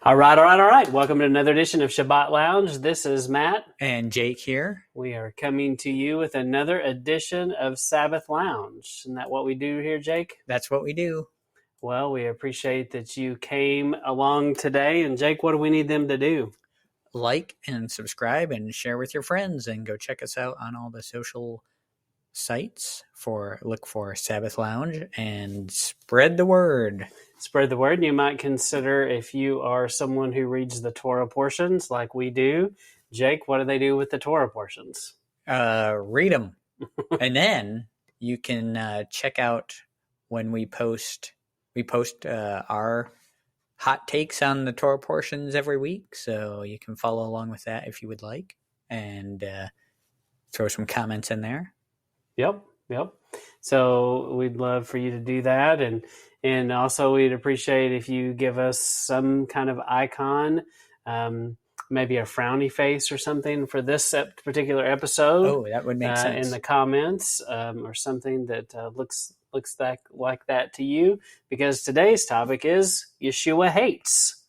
All right. Welcome to another edition of Shabbat Lounge. This is Matt. And Jake here. We are coming to you with another edition of Sabbath Lounge. Isn't that what we do here, Jake? That's what we do. Well, we appreciate that you came along today. And Jake, what do we need them to do? Like and subscribe and share with your friends, and go check us out on all the social sites. Look for Sabbath Lounge and spread the word. Spread the word. You might consider, if you are someone who reads the Torah portions like we do, Jake, what do they do with the Torah portions? Read them. And then you can check out when we post our hot takes on the Torah portions every week. So you can follow along with that if you would like, and throw some comments in there. Yep. So we'd love for you to do that. And also we'd appreciate if you give us some kind of icon, maybe a frowny face or something for this particular episode. Oh, that would make sense. In the comments, or something that looks like that to you, because today's topic is Yeshua Hates.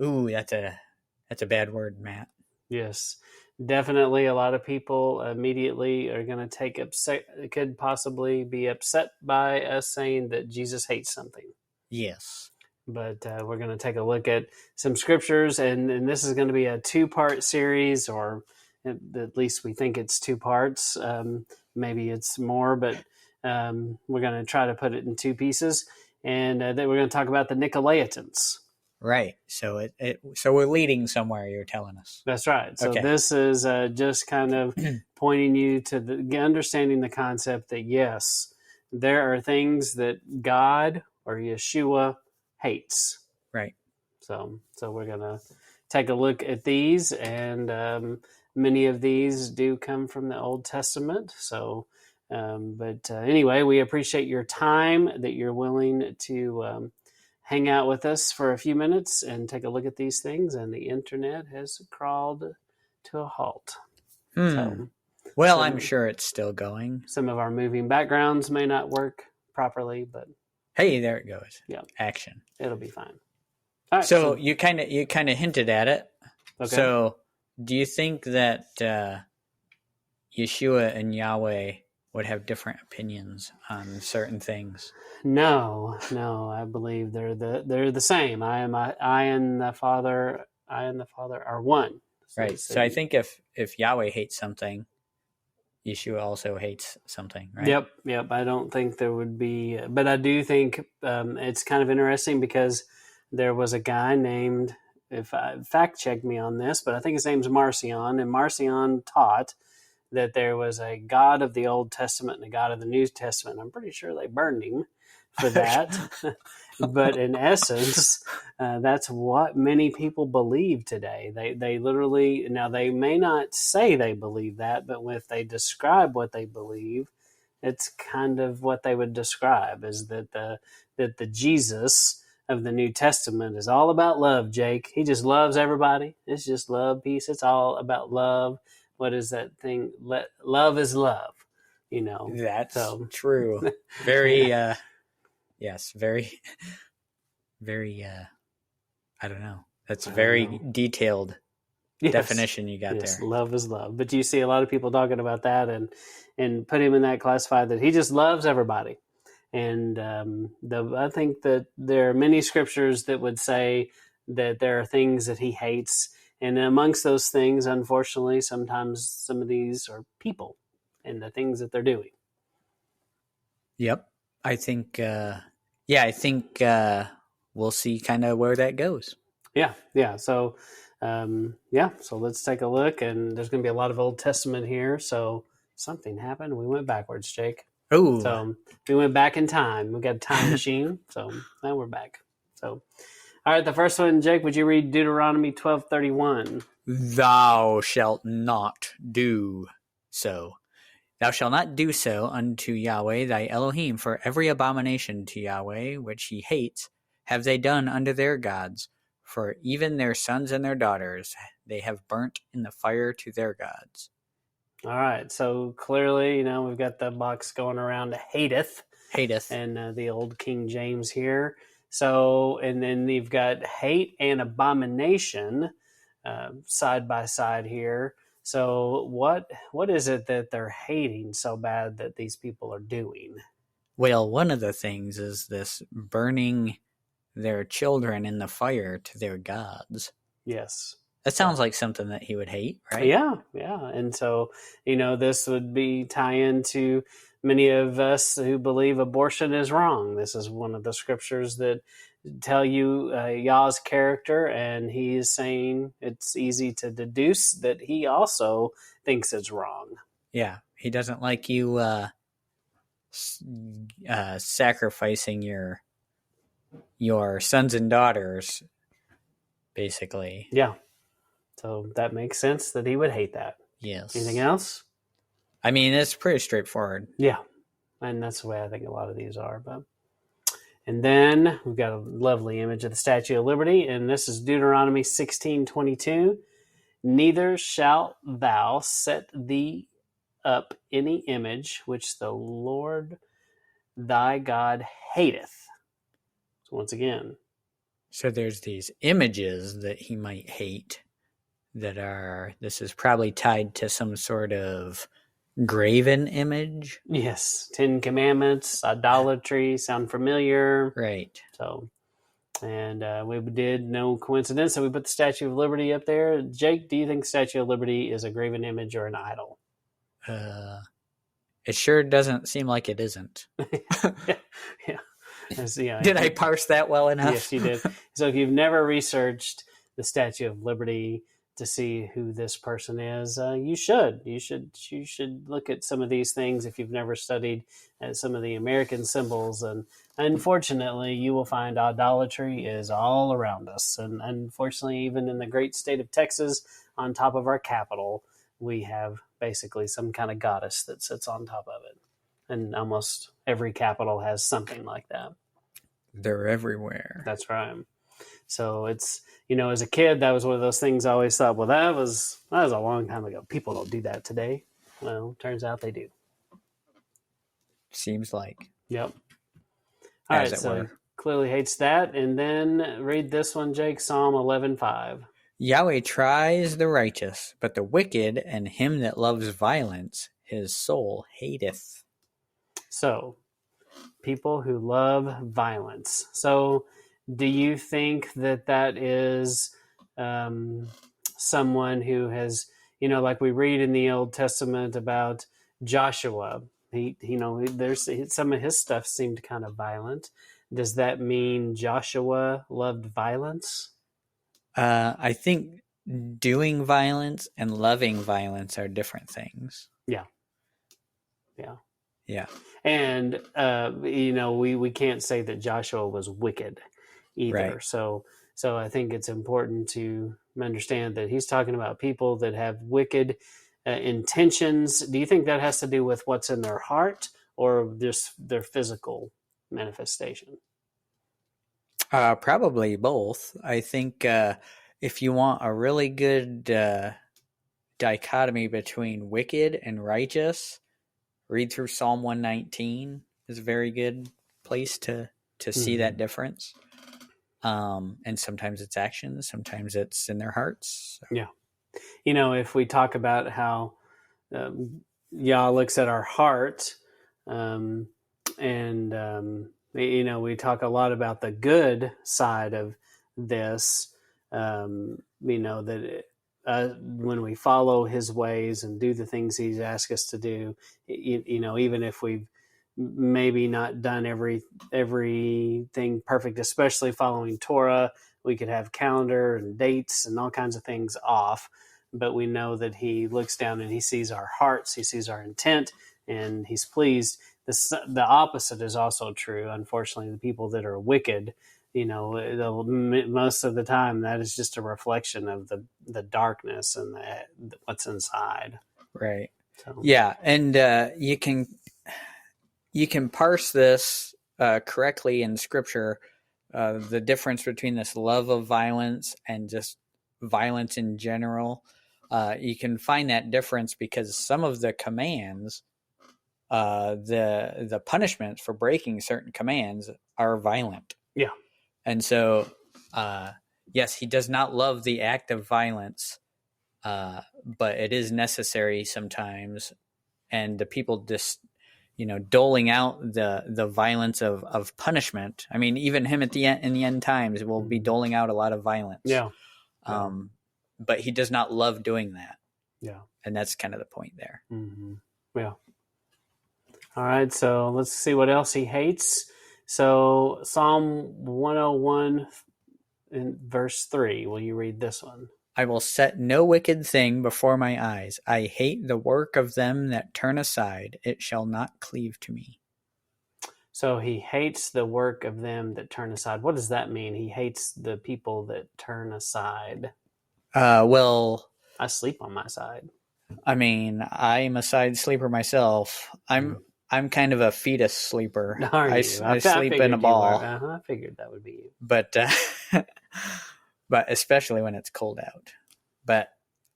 Ooh, that's a bad word, Matt. Yes. Definitely, a lot of people immediately are going to could possibly be upset by us saying that Jesus hates something. Yes. But we're going to take a look at some scriptures, and this is going to be a two-part series, or at least we think it's two parts. Maybe it's more, but we're going to try to put it in two pieces. And then we're going to talk about the Nicolaitans. Right. So so we're leading somewhere, you're telling us. That's right. So okay. This is just kind of pointing you to understanding the concept that, yes, there are things that God or Yeshua hates. Right. So we're going to take a look at these, and many of these do come from the Old Testament. So, but anyway, we appreciate your time, that you're willing to hang out with us for a few minutes and take a look at these things. And the internet has crawled to a halt. Well, I'm sure it's still going. Some of our moving backgrounds may not work properly, but hey, there it goes. Yeah, action. It'll be fine. All right, so you kind of hinted at it. Okay. So do you think that Yeshua and Yahweh would have different opinions on certain things? No, I believe they're the same. I and the Father are one. Right. So I think if Yahweh hates something, Yeshua also hates something, right? Yep. I don't think there would be, but I do think it's kind of interesting, because there was a guy named, fact check me on this, but I think his name's Marcion, and Marcion taught that there was a God of the Old Testament and a God of the New Testament. I'm pretty sure they burned him for that. But in essence, that's what many people believe today. They literally, now they may not say they believe that, but if they describe what they believe, it's kind of what they would describe, is that the Jesus of the New Testament is all about love, Jake. He just loves everybody. It's just love, peace. It's all about love. What is that thing? Love is love, That's true. Very, yes, very, very, I don't know. That's very detailed definition you got there. Love is love. But you see a lot of people talking about that and put him in that classified, that he just loves everybody. And I think that there are many scriptures that would say that there are things that he hates. And amongst those things, unfortunately, sometimes some of these are people and the things that they're doing. Yep. I think, we'll see kind of where that goes. Yeah. So, so let's take a look. And there's going to be a lot of Old Testament here. So something happened. We went backwards, Jake. Oh. So we went back in time. We got a time machine. So now we're back. So. All right, the first one, Jake, would you read Deuteronomy 12:31? Thou shalt not do so. Thou shalt not do so unto Yahweh thy Elohim, for every abomination to Yahweh which he hates have they done unto their gods, for even their sons and their daughters they have burnt in the fire to their gods. All right, so clearly, we've got the box going around hateth. Hateth. And the old King James here. So, and then you've got hate and abomination side by side here. So, what is it that they're hating so bad that these people are doing? Well, one of the things is this burning their children in the fire to their gods. Yes. That sounds like something that he would hate, right? Yeah, yeah. And so, this would be tie into many of us who believe abortion is wrong. This is one of the scriptures that tell you Yah's character, and he is saying it's easy to deduce that he also thinks it's wrong. Yeah, he doesn't like you sacrificing your sons and daughters, basically. Yeah. So that makes sense that he would hate that. Yes. Anything else? I mean, it's pretty straightforward. Yeah. And that's the way I think a lot of these are. And then we've got a lovely image of the Statue of Liberty, and this is Deuteronomy 16:22. Neither shalt thou set thee up any image which the Lord thy God hateth. So once again. So there's these images that he might hate this is probably tied to some sort of graven image. Yes. 10 Commandments, idolatry, sound familiar. Right. So, and we did, no coincidence, so we put the Statue of Liberty up there. Jake, do you think Statue of Liberty is a graven image or an idol? It sure doesn't seem like it isn't. Yeah. Did I parse that well enough? Yes, you did. So if you've never researched the Statue of Liberty to see who this person is, you should. You should look at some of these things if you've never studied some of the American symbols. And unfortunately, you will find idolatry is all around us. And unfortunately, even in the great state of Texas, on top of our capital, we have basically some kind of goddess that sits on top of it. And almost every capital has something like that. They're everywhere. That's right. So it's, as a kid, that was one of those things I always thought, well, that was a long time ago. People don't do that today. Well, turns out they do. Seems like. Yep. All right, so clearly hates that. And then read this one, Jake, Psalm 11:5. Yahweh tries the righteous, but the wicked and him that loves violence, his soul hateth. So, people who love violence. So, do you think that is someone who has, like we read in the Old Testament about Joshua? There's some of his stuff seemed kind of violent. Does that mean Joshua loved violence? I think doing violence and loving violence are different things. Yeah. And we can't say that Joshua was wicked either. Right. So I think it's important to understand that he's talking about people that have wicked intentions. Do you think that has to do with what's in their heart or just their physical manifestation? Probably both. I think if you want a really good dichotomy between wicked and righteous, read through Psalm 119 is a very good place to see that difference. And sometimes it's actions, sometimes it's in their hearts. So. Yeah. If we talk about how Yah looks at our heart, we talk a lot about the good side of this, that when we follow his ways and do the things he's asked us to do, even if we've maybe not done everything perfect, especially following Torah, we could have calendar and dates and all kinds of things off, but we know that he looks down and he sees our hearts, he sees our intent, and he's pleased. The opposite is also true. Unfortunately, the people that are wicked, most of the time that is just a reflection of the darkness and what's inside. Right. So. Yeah, and you can parse this correctly in Scripture. The difference between this love of violence and just violence in general. You can find that difference because some of the commands, the punishments for breaking certain commands are violent. Yeah. And so, yes, he does not love the act of violence, but it is necessary sometimes. And the people just, doling out the violence of punishment. I mean, even him at the end, in the end times, will be doling out a lot of violence. Yeah. But he does not love doing that. Yeah. And that's kind of the point there. Mm-hmm. Yeah. All right. So let's see what else he hates. So Psalm 101 in verse 3. Will you read this one? I will set no wicked thing before my eyes. I hate the work of them that turn aside. It shall not cleave to me. So he hates the work of them that turn aside. What does that mean? He hates the people that turn aside. Well, I sleep on my side. I mean, I'm a side sleeper myself. I'm kind of a fetus sleeper. Are you? I sleep in a ball. I figured that would be you. But but especially when it's cold out. But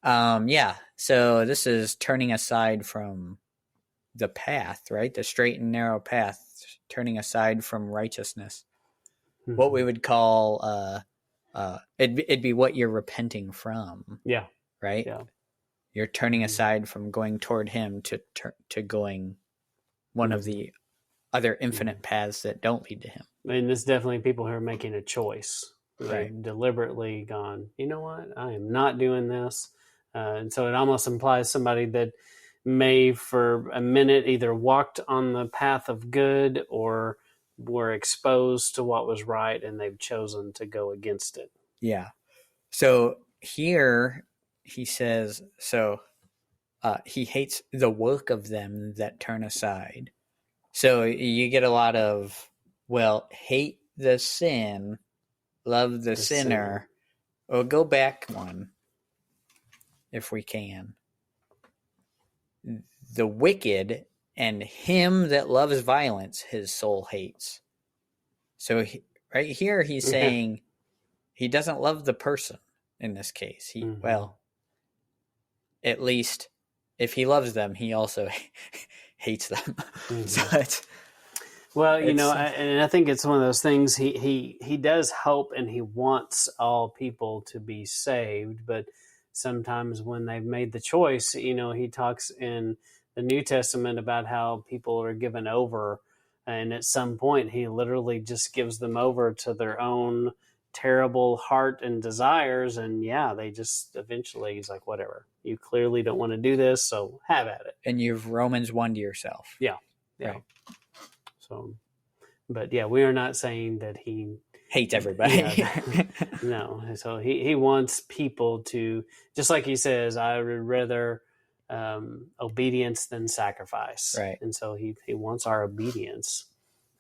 yeah, so this is turning aside from the path, right? The straight and narrow path, turning aside from righteousness. Mm-hmm. What we would call it'd be what you're repenting from. Yeah. Right? Yeah. You're turning aside from going toward him to going one of the other infinite paths that don't lead to him. And there's definitely people who are making a choice. They've right. deliberately gone, you know what? I am not doing this. And so it almost implies somebody that may for a minute either walked on the path of good or were exposed to what was right and they've chosen to go against it. Yeah. So here he says, he hates the work of them that turn aside. So you get a lot of, hate the sin, love the sinner. Or go back one, if we can. The wicked and him that loves violence, his soul hates. So right here he's saying he doesn't love the person in this case. At least if he loves them, he also hates them. So and I think it's one of those things. He does hope and he wants all people to be saved, but sometimes when they've made the choice, he talks in the New Testament about how people are given over, and at some point he literally just gives them over to their own terrible heart and desires, and they just eventually, he's like, whatever, you clearly don't want to do this, so have at it. And you've Romans 1 to yourself. Yeah. Right. So, but we are not saying that he hates everybody. No. So he wants people to, just like he says, I would rather obedience than sacrifice. Right. And so he wants our obedience.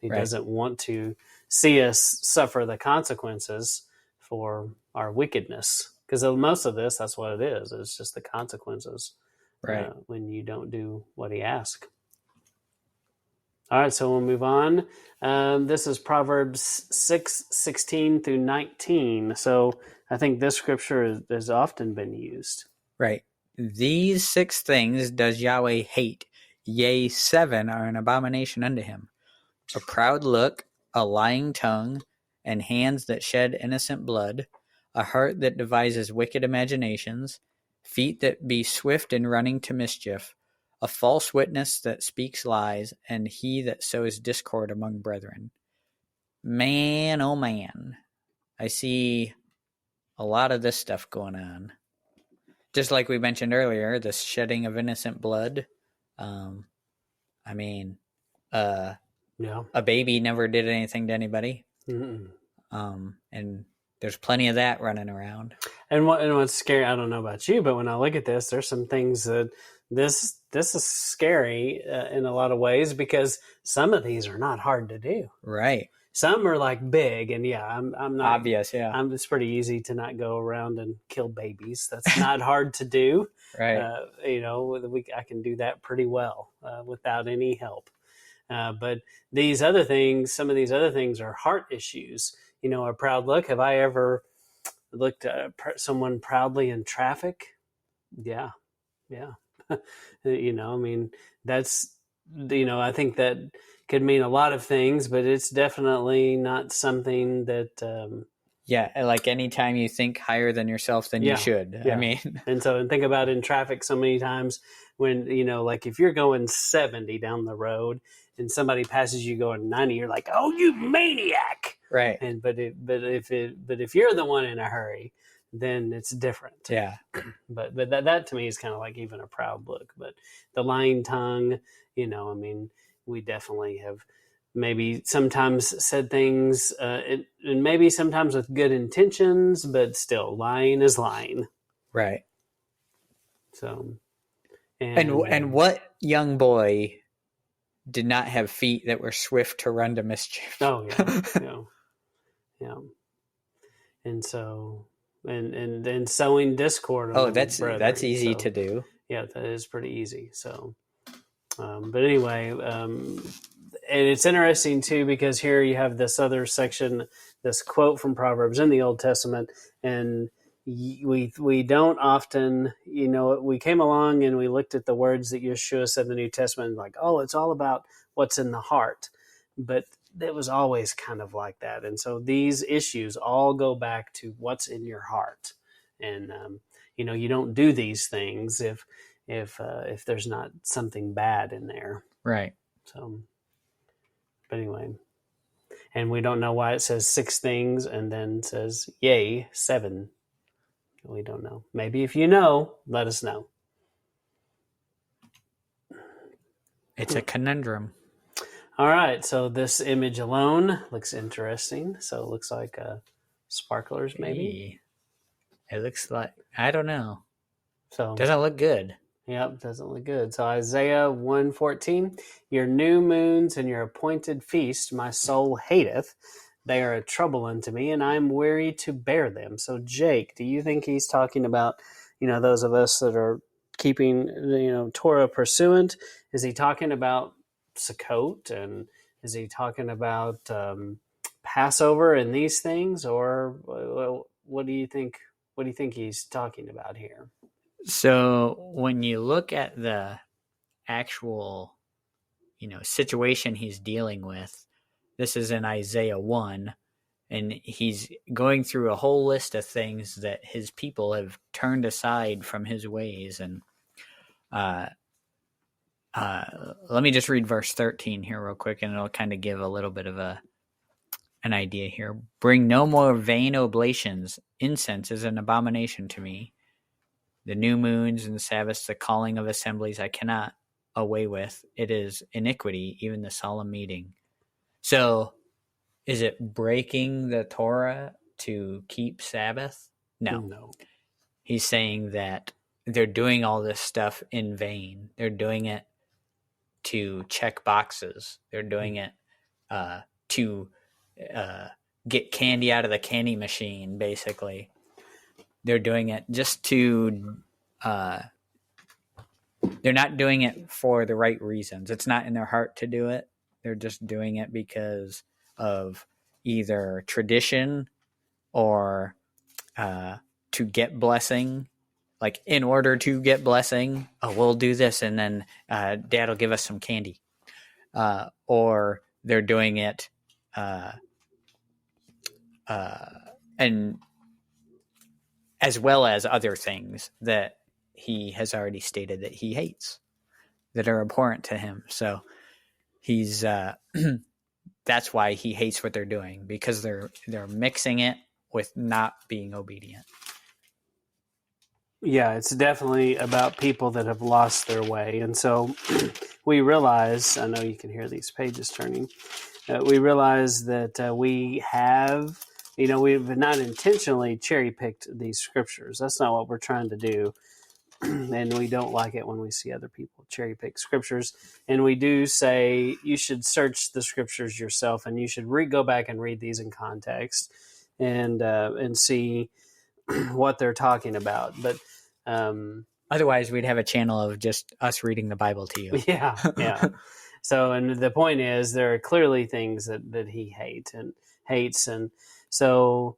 He doesn't want to see us suffer the consequences for our wickedness. Because most of this, that's what it is. It's just the consequences when you don't do what he asks. All right, so we'll move on. This is Proverbs 6:16 through 19. So I think this scripture has often been used. Right. These 6 things does Yahweh hate. Yea, 7 are an abomination unto him. A proud look, a lying tongue, and hands that shed innocent blood, a heart that devises wicked imaginations, feet that be swift in running to mischief, a false witness that speaks lies, and he that sows discord among brethren. Man, oh man, I see a lot of this stuff going on. Just like we mentioned earlier, the shedding of innocent blood. A baby never did anything to anybody. And there's plenty of that running around. And what's scary, I don't know about you, but when I look at this, there's some things that this is scary in a lot of ways, because some of these are not hard to do. Right. Some are like big, and I'm not obvious. Yeah, it's pretty easy to not go around and kill babies. That's not hard to do. Right. I can do that pretty well without any help. But these other things, some of these other things are heart issues. A proud look. Have I ever looked at someone proudly in traffic? Yeah. That's I think that could mean a lot of things, but it's definitely not something that. Yeah, like anytime you think higher than yourself, then you should. Yeah. I mean, and think about in traffic so many times when, like if you're going 70 down the road and somebody passes you going 90, you're like, oh, you maniac. right. But if you're the one in a hurry, then it's different. Yeah. But that to me is kind of like even a proud look. But the lying tongue, I mean, we definitely have maybe sometimes said things, and maybe sometimes with good intentions, but still, lying is lying. Right. So, and what young boy did not have feet that were swift to run to mischief? Oh yeah. And so, and sowing discord. Oh, that's easy to do. Yeah, that is pretty easy. So, but anyway, and it's interesting too because here you have this other section, this quote from Proverbs in the Old Testament, and we don't often, we came along and we looked at the words that Yeshua said in the New Testament, like, oh, it's all about what's in the heart, but it was always kind of like that. And so these issues all go back to what's in your heart, and you don't do these things if there's not something bad in there. Right. So, but anyway, and we don't know why it says 6 things and then says, yea, 7. We don't know. Maybe if you know, let us know. It's a conundrum. All right. So this image alone looks interesting. So it looks like sparklers, maybe. It looks like, I don't know. So doesn't look good. Yep, doesn't look good. So Isaiah 1:14, your new moons and your appointed feast, my soul hateth. They are a trouble unto me, and I am weary to bear them. So Jake, do you think he's talking about, those of us that are keeping, Torah pursuant? Is he talking about Sukkot, and is he talking about Passover and these things, or what do you think? What do you think he's talking about here? So when you look at the actual, situation he's dealing with, this is in Isaiah 1, and he's going through a whole list of things that his people have turned aside from his ways. And let me just read verse 13 here real quick, and it'll kind of give a little bit of an idea here. Bring no more vain oblations. Incense is an abomination to me. The new moons and the Sabbaths, the calling of assemblies, I cannot away with. It is iniquity, even the solemn meeting. So, is it breaking the Torah to keep Sabbath? No. He's saying that they're doing all this stuff in vain. They're doing it to check boxes. They're doing it to get candy out of the candy machine, basically. They're doing it just to, they're not doing it for the right reasons. It's not in their heart to do it. They're just doing it because of either tradition or to get blessing. Like, in order to get blessing, we'll do this, and then Dad will give us some candy. Or they're doing it and as well as other things that he has already stated that he hates, that are abhorrent to him. So he's that's why he hates what they're doing, because they're mixing it with not being obedient. Yeah, it's definitely about people that have lost their way. And so we realize, I know you can hear these pages turning, we realize that we have, we've not intentionally cherry-picked these scriptures. That's not what we're trying to do. And we don't like it when we see other people cherry-pick scriptures. And we do say you should search the scriptures yourself, and you should go back and read these in context and see what they're talking about. But otherwise we'd have a channel of just us reading the Bible to you. Yeah. So, and the point is, there are clearly things that he hates, and so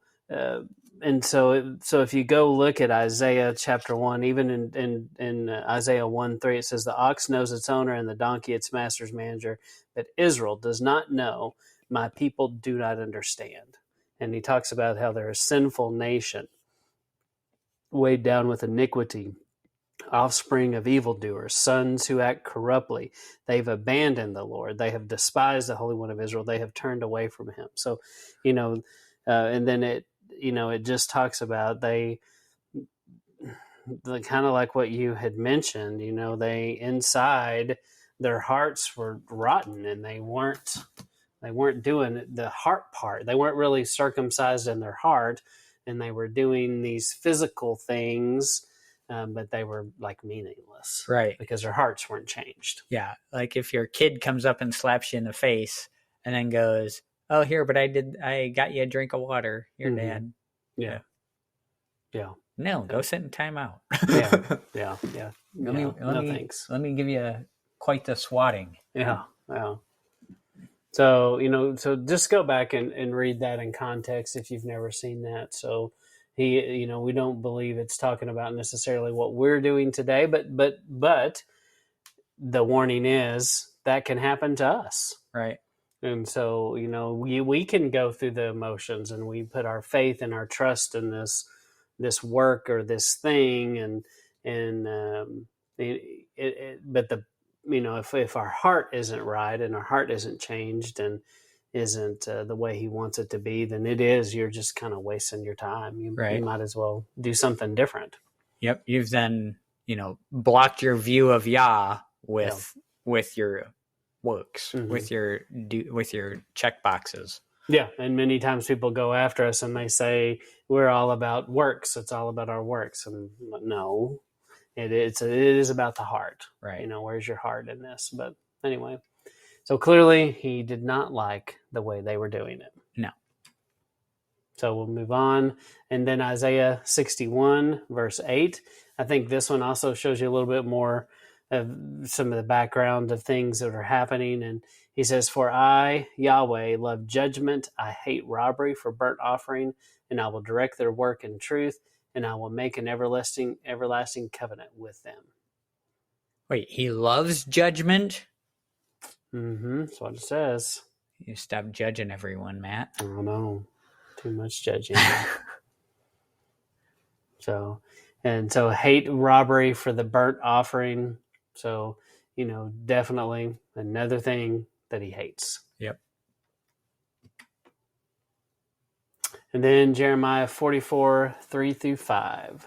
and so if you go look at Isaiah chapter 1, even in Isaiah 1:3, it says, the ox knows its owner and the donkey its master's manager, but Israel does not know, my people do not understand. And he talks about how they're a sinful nation, weighed down with iniquity, offspring of evildoers, sons who act corruptly. They've abandoned the Lord. They have despised the Holy One of Israel. They have turned away from him. So, and then it just talks about they kind of like what you had mentioned, they inside their hearts were rotten, and they weren't doing the heart part. They weren't really circumcised in their heart, and they were doing these physical things, but they were like meaningless, right? Because their hearts weren't changed. Yeah, like if your kid comes up and slaps you in the face and then goes, "Oh, here, but I got you a drink of water, your dad." Yeah. No, go sit in timeout. Yeah. Thanks. Let me give you quite the swatting. Yeah. So, so just go back and read that in context if you've never seen that. So we don't believe it's talking about necessarily what we're doing today, but the warning is that can happen to us. Right. And so, we can go through the emotions, and we put our faith and our trust in this work or this thing, but if our heart isn't right and our heart isn't changed and isn't the way he wants it to be, then you're just kind of wasting your time. You might as well do something different. Yep. You've then, blocked your view of Yah with your works, with your check boxes. Yeah. And many times people go after us and they say, we're all about works. It's all about our works. And no, it is about the heart. Right. Where's your heart in this? But anyway, so clearly he did not like the way they were doing it. No. So we'll move on. And then Isaiah 61, verse 8. I think this one also shows you a little bit more of some of the background of things that are happening. And he says, for I, Yahweh, love judgment. I hate robbery for burnt offering, and I will direct their work in truth, and I will make an everlasting covenant with them. Wait, he loves judgment? That's what it says. You stop judging everyone, Matt. I don't know. Too much judging. So hate robbery for the burnt offering. So, definitely another thing that he hates. Yep. And then Jeremiah 44, 3-5.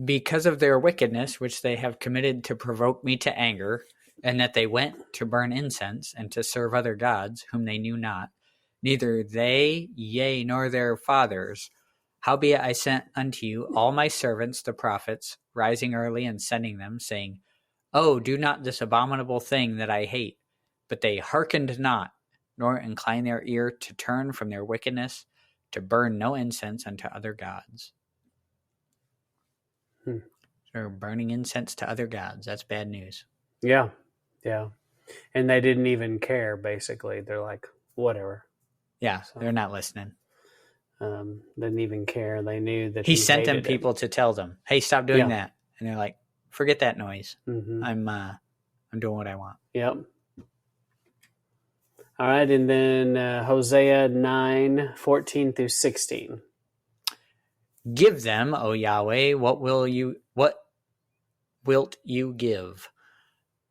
Because of their wickedness, which they have committed to provoke me to anger, and that they went to burn incense and to serve other gods, whom they knew not, neither they, yea, nor their fathers. Howbeit I sent unto you all my servants, the prophets, rising early and sending them, saying, Oh, do not this abominable thing that I hate. But they hearkened not, nor inclined their ear to turn from their wickedness, to burn no incense unto other gods. So burning incense to other gods, that's bad news. Yeah. And they didn't even care, basically. They're like, whatever. Yeah, so they're not listening. Didn't even care. They knew that he sent them people to tell them, hey, stop doing that. And they're like, forget that noise. I'm doing what I want. Yep. All right, and then Hosea 9, 14-16. Give them, O Yahweh, what wilt you give?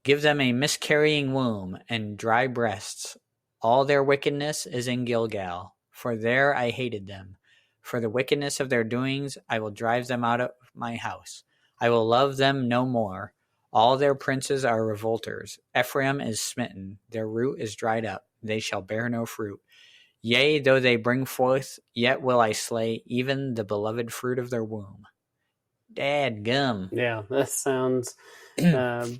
Give them a miscarrying womb and dry breasts. All their wickedness is in Gilgal, for there I hated them. For the wickedness of their doings I will drive them out of my house. I will love them no more. All their princes are revolters. Ephraim is smitten. Their root is dried up. They shall bear no fruit. Yea, though they bring forth, yet will I slay even the beloved fruit of their womb. Dadgum. Yeah, that sounds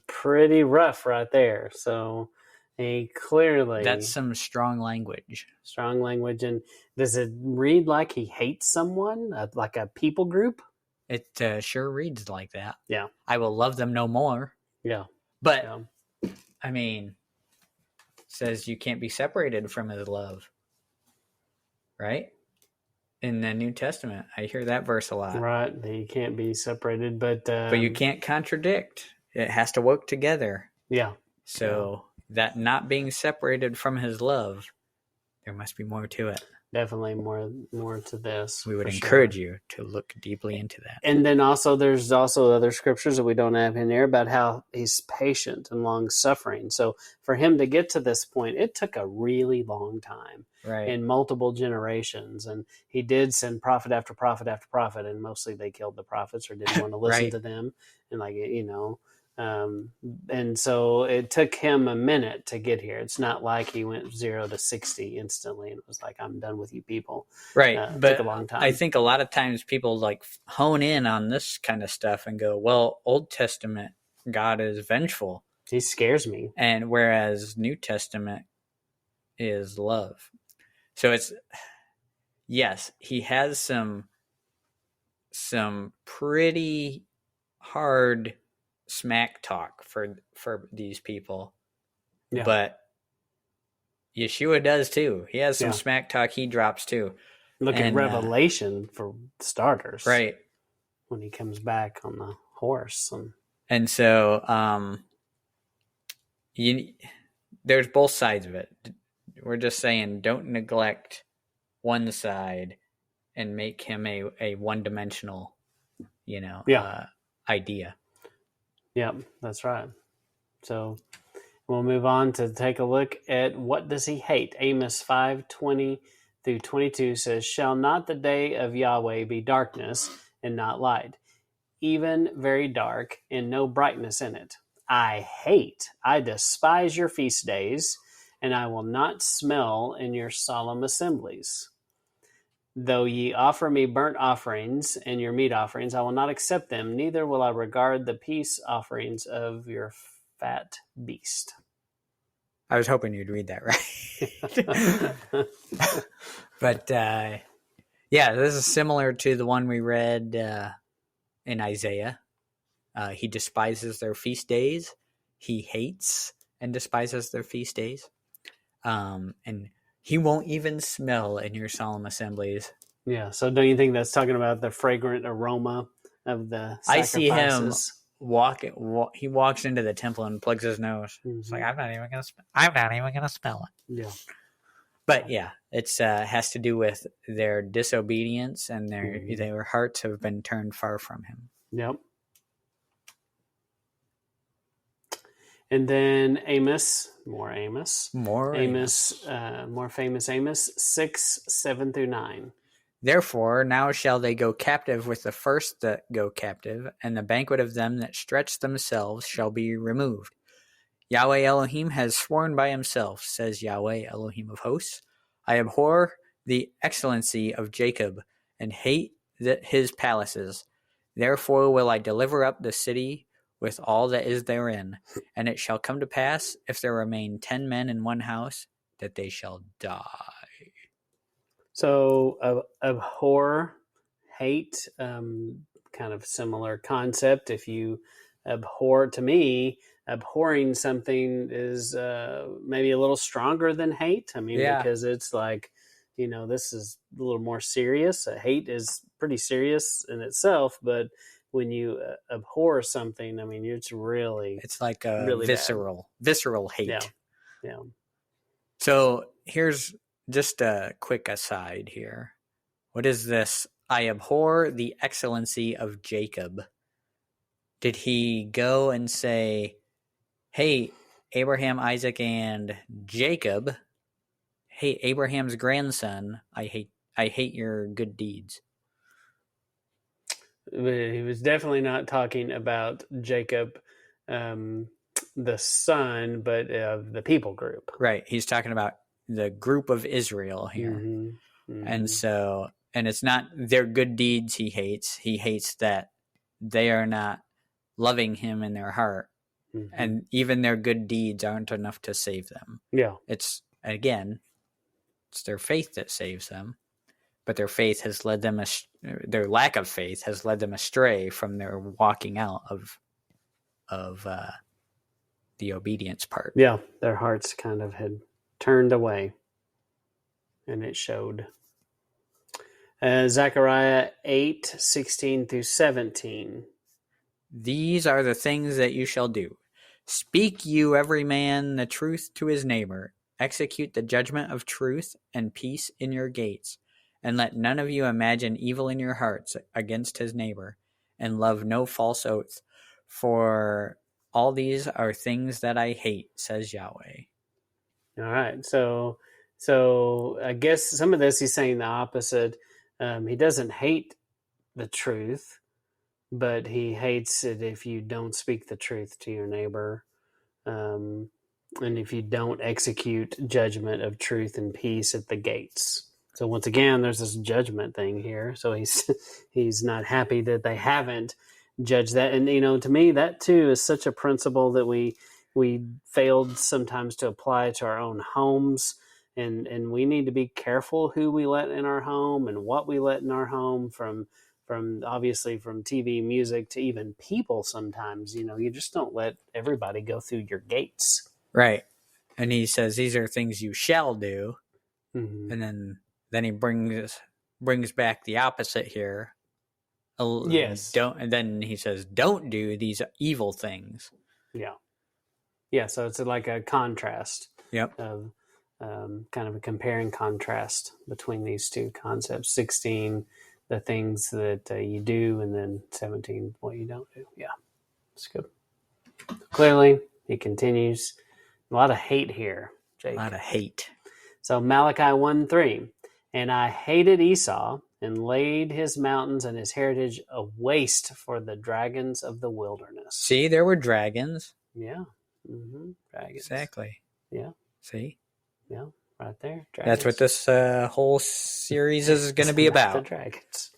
pretty rough right there. So he clearly... That's some strong language. Strong language. And does it read like he hates someone? Like a people group? It sure reads like that. Yeah. I will love them no more. Yeah. But, I mean, it says you can't be separated from his love. Right? in the New Testament. I hear that verse a lot. Right. He can't be separated, but you can't contradict. It has to work together. Yeah. So that not being separated from his love, there must be more to it. Definitely more to this. We would encourage you to look deeply into that. And then there's also other scriptures that we don't have in there about how he's patient and long suffering. So for him to get to this point, it took a really long time, right, in multiple generations. And he did send prophet after prophet after prophet, and mostly they killed the prophets or didn't want to listen right. to them. And and so it took him a minute to get here. It's not like he went 0 to 60 instantly and it was like, I'm done with you people. Right. But it took a long time. I think a lot of times people like hone in on this kind of stuff and go, well, Old Testament God is vengeful. He scares me. And whereas New Testament is love. So it's, yes, he has some pretty hard smack talk for these people. Yeah. But Yeshua does too. He has some smack talk he drops too. Look at Revelation for starters. Right. When he comes back on the horse. And so there's both sides of it. We're just saying don't neglect one side and make him a one-dimensional, idea. Yep, that's right. So we'll move on to take a look at what does he hate. Amos 5:20 through 22 says, "Shall not the day of Yahweh be darkness and not light, even very dark and no brightness in it? I despise your feast days, and I will not smell in your solemn assemblies. Though ye offer me burnt offerings and your meat offerings, I will not accept them, neither will I regard the peace offerings of your fat beast." I was hoping you'd read that right. But this is similar to the one we read in Isaiah. He despises their feast days. He hates and despises their feast days. And he won't even smell in your solemn assemblies. Yeah, so don't you think that's talking about the fragrant aroma of the sacrifices? I see him he walks into the temple and plugs his nose. Mm-hmm. It's like, I'm not even gonna smell it. Yeah. But it's has to do with their disobedience and their hearts have been turned far from him. Yep. And then more famous Amos 6:7-9. Therefore, now shall they go captive with the first that go captive, and the banquet of them that stretch themselves shall be removed. Yahweh Elohim has sworn by himself, says Yahweh Elohim of hosts, I abhor the excellency of Jacob, and hate his palaces. Therefore will I deliver up the city with all that is therein. And it shall come to pass, if there remain 10 men in one house, that they shall die. So abhor, hate, kind of similar concept. If you abhor, to me, abhorring something is maybe a little stronger than hate. I mean, because it's like, this is a little more serious. Hate is pretty serious in itself, but when you abhor something, I mean, it's like a really visceral hate. Yeah. So here's just a quick aside here. What is this? I abhor the excellency of Jacob. Did he go and say, hey, Abraham, Isaac, and Jacob, hey, Abraham's grandson, I hate your good deeds? He was definitely not talking about Jacob, the son, but of the people group. Right. He's talking about the group of Israel here. Mm-hmm. Mm-hmm. And it's not their good deeds he hates. He hates that they are not loving him in their heart. Mm-hmm. And even their good deeds aren't enough to save them. Yeah. It's their faith that saves them. But their faith has led them, their lack of faith has led them astray from their walking out of the obedience part. Yeah, their hearts kind of had turned away, and it showed. Zechariah 8:16-17. These are the things that you shall do. Speak you every man the truth to his neighbor. Execute the judgment of truth and peace in your gates. And let none of you imagine evil in your hearts against his neighbor. And love no false oath. For all these are things that I hate, says Yahweh. All right. So I guess some of this he's saying the opposite. He doesn't hate the truth, but he hates it if you don't speak the truth to your neighbor, and if you don't execute judgment of truth and peace at the gates. So once again, there's this judgment thing here. So he's not happy that they haven't judged that. And to me, that too is such a principle that we failed sometimes to apply to our own homes. And we need to be careful who we let in our home and what we let in our home, from obviously from TV, music, to even people. Sometimes, you just don't let everybody go through your gates. Right. And he says, these are things you shall do. Mm-hmm. And then he brings back the opposite here. Yes. And then he says, don't do these evil things. Yeah. Yeah. So it's like a contrast. Yep. Of kind of a comparing contrast between these two concepts. 16, the things that you do, and then 17, what you don't do. Yeah. It's good. Clearly, he continues. A lot of hate here, Jake. A lot of hate. So Malachi 1:3, and I hated Esau and laid his mountains and his heritage a waste for the dragons of the wilderness. See, there were dragons. Yeah. Mm-hmm. Dragons. Exactly. Yeah. See? Yeah, right there. Dragons. That's what this whole series is going to be about. The dragons.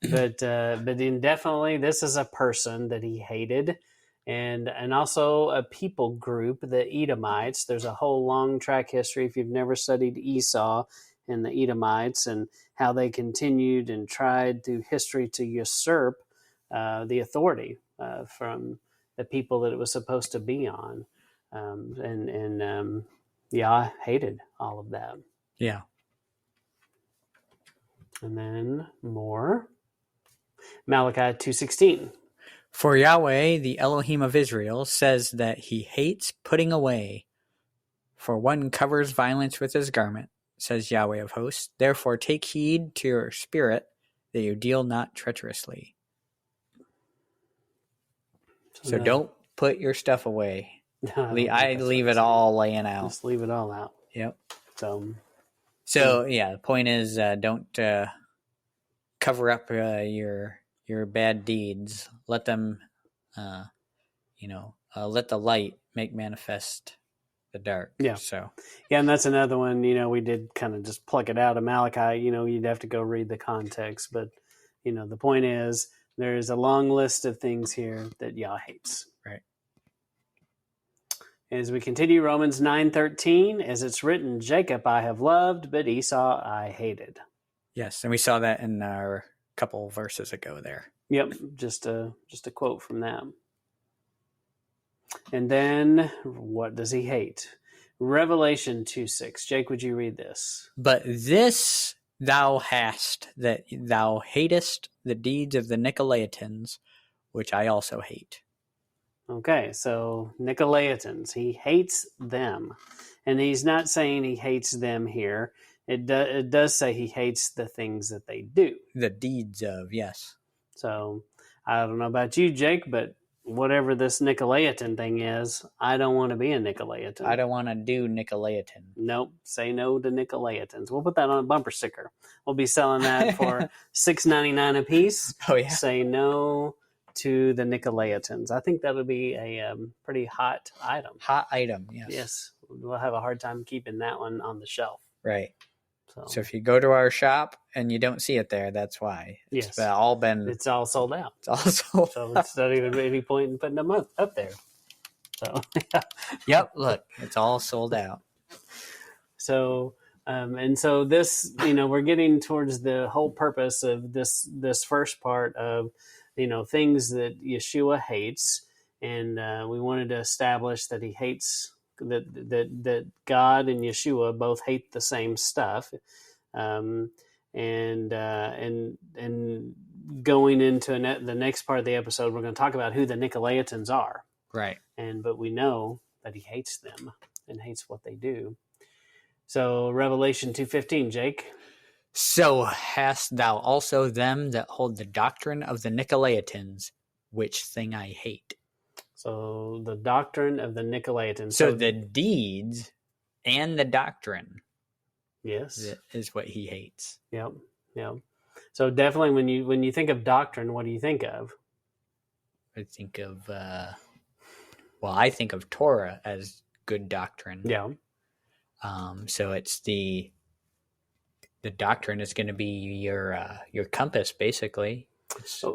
But definitely this is a person that he hated. And also a people group, the Edomites. There's a whole long track history if you've never studied Esau and the Edomites, and how they continued and tried through history to usurp the authority from the people that it was supposed to be on. I hated all of that. Yeah. And then more. Malachi 2:16. For Yahweh, the Elohim of Israel, says that he hates putting away. For one covers violence with his garment, says Yahweh of hosts. Therefore take heed to your spirit, that you deal not treacherously. So don't put your stuff away. I leave it all laying out. Just leave it all out. Yep. So yeah, the point is, don't cover up your bad deeds. Let them, let the light make manifest the dark. Yeah. And that's another one. We did kind of just pluck it out of Malachi. You'd have to go read the context, but the point is, there's a long list of things here that Yah hates. Right. As we continue, Romans 9:13, as it's written, Jacob I have loved, but Esau I hated. Yes, and we saw that in our couple verses ago there. Yep, just a quote from that. And then, what does he hate? Revelation 2:6. Jake, would you read this? But this thou hast, that thou hatest the deeds of the Nicolaitans, which I also hate. Okay, so Nicolaitans, he hates them. And he's not saying he hates them here. It does say he hates the things that they do. The deeds of, yes. So, I don't know about you, Jake, but whatever this Nicolaitan thing is, I don't want to be a Nicolaitan. I don't want to do Nicolaitan. Nope, say no to Nicolaitans. We'll put that on a bumper sticker. We'll be selling that for $6.99 a piece. Oh, yeah. Say no to the Nicolaitans. I think that would be a pretty hot item. Hot item, yes. Yes, we'll have a hard time keeping that one on the shelf. Right. So if you go to our shop and you don't see it there, that's why. It's all sold out. It's all sold out. So it's not even any point in putting them up there. So yeah. Yep, look, it's all sold out. So and so this, we're getting towards the whole purpose of this first part of, things that Yeshua hates, and we wanted to establish that he hates that God and Yeshua both hate the same stuff, and and going into the next part of the episode, we're going to talk about who the Nicolaitans are. Right. But we know that he hates them and hates what they do. So Revelation 2:15, Jake. So hast thou also them that hold the doctrine of the Nicolaitans, which thing I hate. So the doctrine of the Nicolaitans. So the deeds and the doctrine, yes, is what he hates. Yep. So definitely, when you think of doctrine, what do you think of? I think of I think of Torah as good doctrine. Yeah. So it's the doctrine is going to be your compass, basically.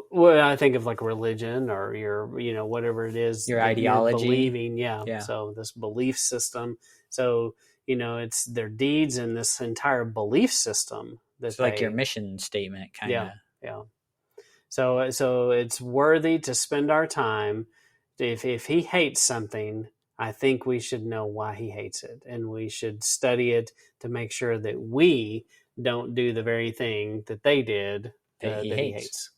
Well, I think of like religion or your, whatever it is, your ideology, believing. Yeah. So this belief system. So, it's their deeds and this entire belief system. That's like your mission statement, kind of. Yeah. So it's worthy to spend our time. If he hates something, I think we should know why he hates it, and we should study it to make sure that we don't do the very thing that they did that he hates.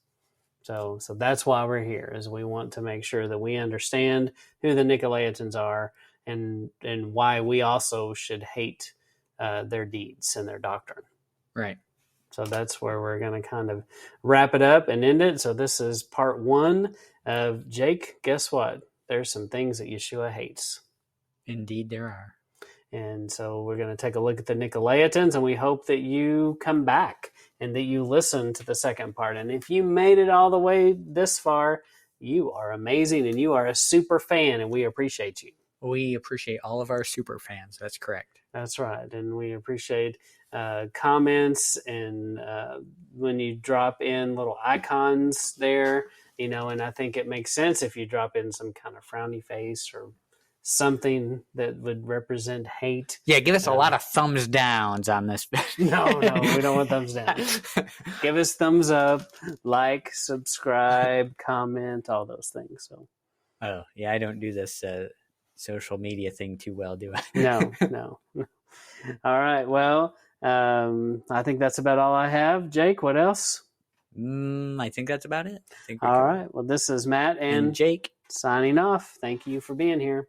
So that's why we're here, is we want to make sure that we understand who the Nicolaitans are and why we also should hate their deeds and their doctrine. Right. So that's where we're going to kind of wrap it up and end it. So this is part 1 of Jake. Guess what? There's some things that Yeshua hates. Indeed there are. And so we're going to take a look at the Nicolaitans, and we hope that you come back and that you listen to the second part. And if you made it all the way this far, you are amazing and you are a super fan, and we appreciate you. We appreciate all of our super fans. That's correct. That's right. And we appreciate comments and when you drop in little icons there, and I think it makes sense if you drop in some kind of frowny face or something that would represent hate. Yeah, give us a lot of thumbs downs on this. No, we don't want thumbs down. Give us thumbs up, like, subscribe, comment, all those things. So. Oh, yeah, I don't do this social media thing too well, do I? No. All right, well, I think that's about all I have. Jake, what else? I think that's about it. All right, well, this is Matt and Jake signing off. Thank you for being here.